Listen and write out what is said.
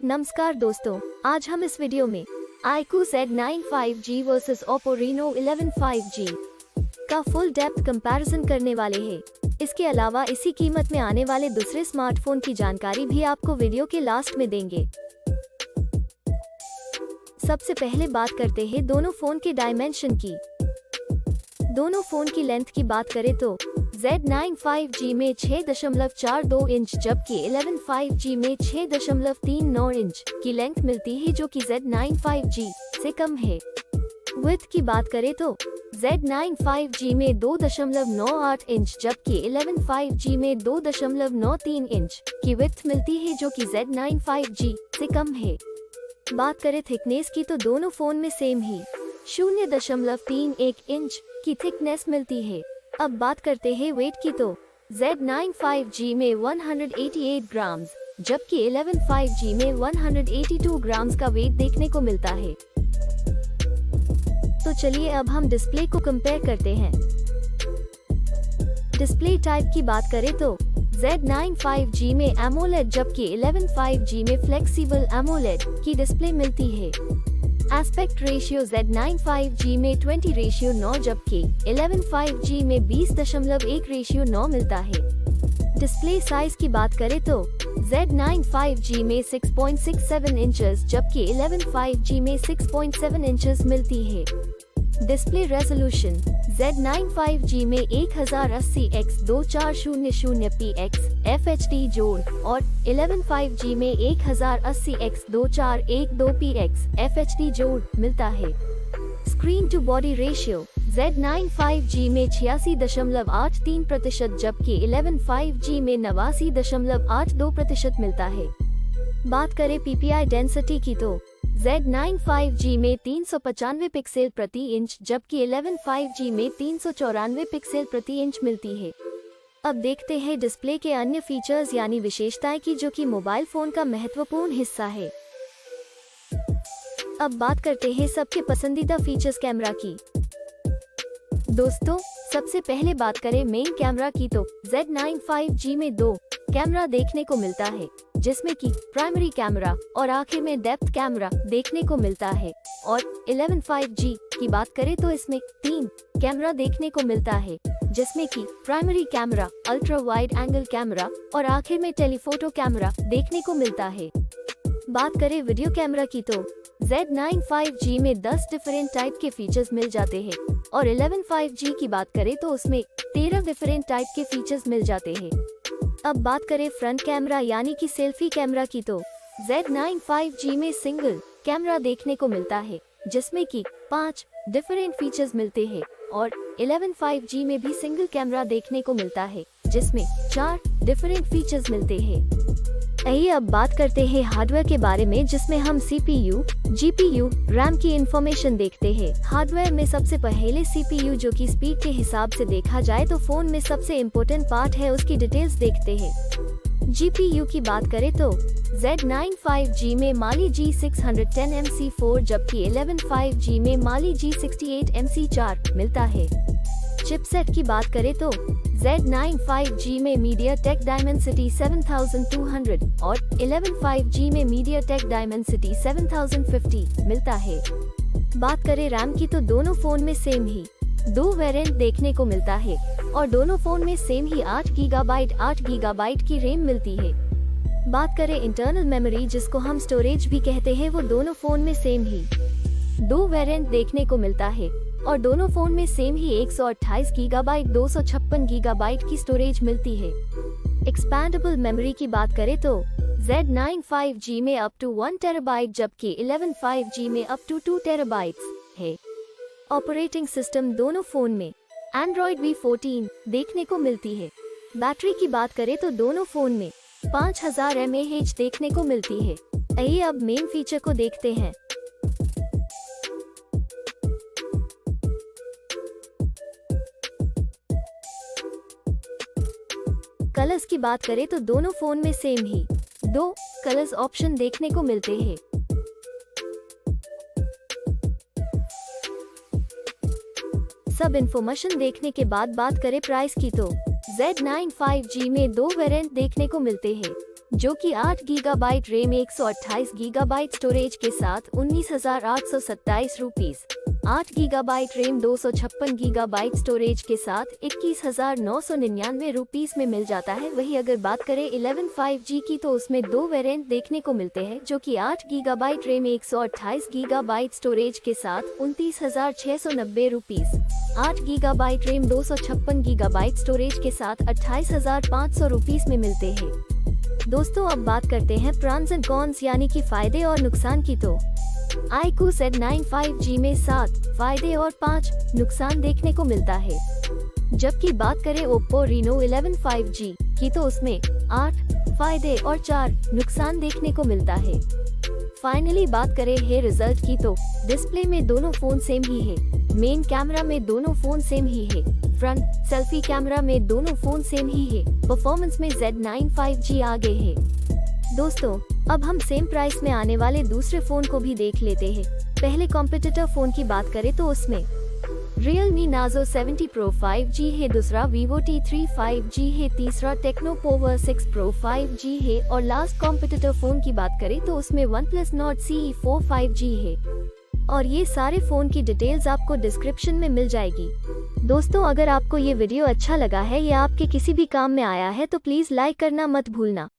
नमस्कार दोस्तों, आज हम इस वीडियो में iQOO Z9 5G versus Oppo Reno 11 5G का फुल डेप्थ कंपैरिजन करने वाले हैं। इसके अलावा इसी कीमत में आने वाले दूसरे स्मार्टफोन की जानकारी भी आपको वीडियो के लास्ट में देंगे। सबसे पहले बात करते हैं दोनों फोन के डायमेंशन की। दोनों फोन की लेंथ की बात करें तो Z9 5G में 6.42 इंच जबकि 11 5G में 6.39 इंच की लेंथ मिलती है, जो कि Z9 5G से कम है। विड्थ की बात करें तो Z9 5G में 2.98 इंच जबकि 11 5G में 2.93 इंच की विड्थ मिलती है, जो कि Z9 5G से कम है। बात करें थिकनेस की तो दोनों फोन में सेम ही 0.31 इंच की थिकनेस मिलती है। अब बात करते हैं वेट की तो Z9 5G में 188 ग्राम जबकि 11 5G में 182 ग्राम का वेट देखने को मिलता है। तो चलिए अब हम डिस्प्ले को कंपेयर करते हैं। डिस्प्ले टाइप की बात करें तो Z9 5G में AMOLED जबकि 11 5G में फ्लेक्सिबल AMOLED की डिस्प्ले मिलती है। एस्पेक्ट रेशियो Z9 5G में 20:9 जबकि 11 5G में 20:1:9 मिलता है। डिस्प्ले साइज की बात करें तो Z9 5G में 6.67 इंचेस जबकि 11 5G में 6.7 इंचेस मिलती है। डिस्प्ले रेजोल्यूशन Z9 5G में 1080x2400 FHD जोड़ और 11 5G में 1080x2412 FHD जोड़ मिलता है। Screen to body ratio Z9 5G में 86.83% जबकि 11 5G में 89.82% मिलता है। बात करें PPI डेंसिटी की तो Z9 5G में 395 पिक्सल प्रति इंच जबकि 11 5G में 394 पिक्सल प्रति इंच मिलती है। अब देखते हैं डिस्प्ले के अन्य फीचर्स यानी विशेषताएं की, जो कि मोबाइल फोन का महत्वपूर्ण हिस्सा है। अब बात करते हैं सबके पसंदीदा फीचर्स कैमरा की। दोस्तों, सबसे पहले बात करें मेन कैमरा की तो Z9 5G में दो कैमरा देखने को मिलता है, जिसमें कि प्राइमरी कैमरा और आखिर में डेप्थ कैमरा देखने को मिलता है। और 11 5G की बात करें तो इसमें तीन कैमरा देखने को मिलता है, जिसमें कि primary camera, ultra wide angle camera और आखिर में टेलीफोटो कैमरा देखने को मिलता है। बात करें वीडियो कैमरा की तो Z9 5G में 10 डिफरेंट टाइप के फीचर्स मिल जाते हैं और 11 5G की बात करें तो उसमें 13 डिफरेंट टाइप के फीचर्स मिल जाते हैं। अब बात करें फ्रंट कैमरा यानी कि सेल्फी कैमरा की तो Z9 5G में सिंगल कैमरा देखने को मिलता है, जिसमें कि 5 डिफरेंट फीचर्स मिलते हैं और 11 5G में भी सिंगल कैमरा देखने को मिलता है, जिसमें 4 डिफरेंट फीचर्स मिलते हैं। आइए अब बात करते हैं हार्डवेयर के बारे में, जिसमें हम CPU, GPU, RAM की इंफॉर्मेशन देखते हैं। हार्डवेयर में सबसे पहले CPU, जो कि स्पीड के हिसाब से देखा जाए तो फोन में सबसे इम्पोर्टेंट पार्ट है, उसकी डिटेल्स देखते हैं। GPU की बात करें तो Z9 5G में Mali G610 MC4 जबकि 11 5G में Mali G68 MC4 मिलता है। चिपसेट की बात करें तो Z9 5G में MediaTek Dimensity 7200 और 11 5G में MediaTek Dimensity 7050 मिलता है। बात करें रैम की तो दोनों फोन में सेम ही 2 वेरिएंट देखने को मिलता है और दोनों फोन में सेम ही 8 GB की रैम मिलती है। बात करें इंटरनल मेमोरी, जिसको हम स्टोरेज भी कहते हैं, वो दोनों फोन में सेम ही 2 वेरिएंट देखने को मिलता है और दोनों फोन में सेम ही 128 GB 256 GB की स्टोरेज मिलती है। एक्सपैंडेबल मेमोरी की बात करें तो Z9 5G में अप टू 1 TB जबकि 11 5G में अप टू 2 TB है। ऑपरेटिंग सिस्टम दोनों फोन में Android V14 देखने को मिलती है। बैटरी की बात करें तो दोनों फोन में 5000 mAh देखने को मिलती है। आइए अब मेन फीचर को देखते हैं। कलर्स की बात करें तो दोनों फोन में सेम ही 2 कलर्स ऑप्शन देखने को मिलते हैं। सब इन्फॉर्मेशन देखने के बाद बात करें प्राइस की तो Z9 5G में दो वेरिएंट देखने को मिलते हैं, जो कि 8 गीगाबाइट रैम 128 गीगाबाइट स्टोरेज के साथ 19,827 rupees, 8 gigabyte RAM 256 gigabyte storage के साथ 21,999 रुपीस में मिल जाता है। वहीं अगर बात करें 11 5G की तो उसमें दो वेरिएंट देखने को मिलते हैं, जो कि 8 गीगाबाइट रैम 128 गीगाबाइट स्टोरेज के साथ 29,690 rupees, 8 gigabyte RAM 256 gigabyte storage के साथ 28,500 रुपीस में मिलते हैं। दोस्तों अब बात करते हैं प्रॉन्स एंड कॉन्स यानी कि फायदे और नुकसान की। तो iQOO Z9 5G में 7 फायदे और 5 नुकसान देखने को मिलता है, जबकि बात करें Oppo Reno 11 5G की तो उसमें 8 फायदे और 4 नुकसान देखने को मिलता है। फाइनली बात करें है रिजल्ट की तो डिस्प्ले में दोनों फोन सेम ही है, मेन कैमरा में दोनों फोन सेम ही है, फ्रंट सेल्फी कैमरा में दोनों फोन सेम ही है, परफॉर्मेंस में Z9 5G आगे है। दोस्तों अब हम सेम प्राइस में आने वाले दूसरे फोन को भी देख लेते हैं। पहले कॉम्पिटिटर फोन की बात करें तो उसमें Realme Narzo 70 Pro 5G है, दूसरा Vivo T3 5G है, तीसरा Tecno Power 6 Pro 5G है और लास्ट कॉम्पिटिटर फोन की बात करें तो उसमें OnePlus Nord CE4 5G है। और ये सारे फोन की डिटेल्स आपको डिस्क्रिप्शन में मिल जाएगी। दोस्तों अगर आपको ये वीडियो अच्छा लगा है या आपके किसी भी काम में आया है तो प्लीज लाइक करना मत भूलना।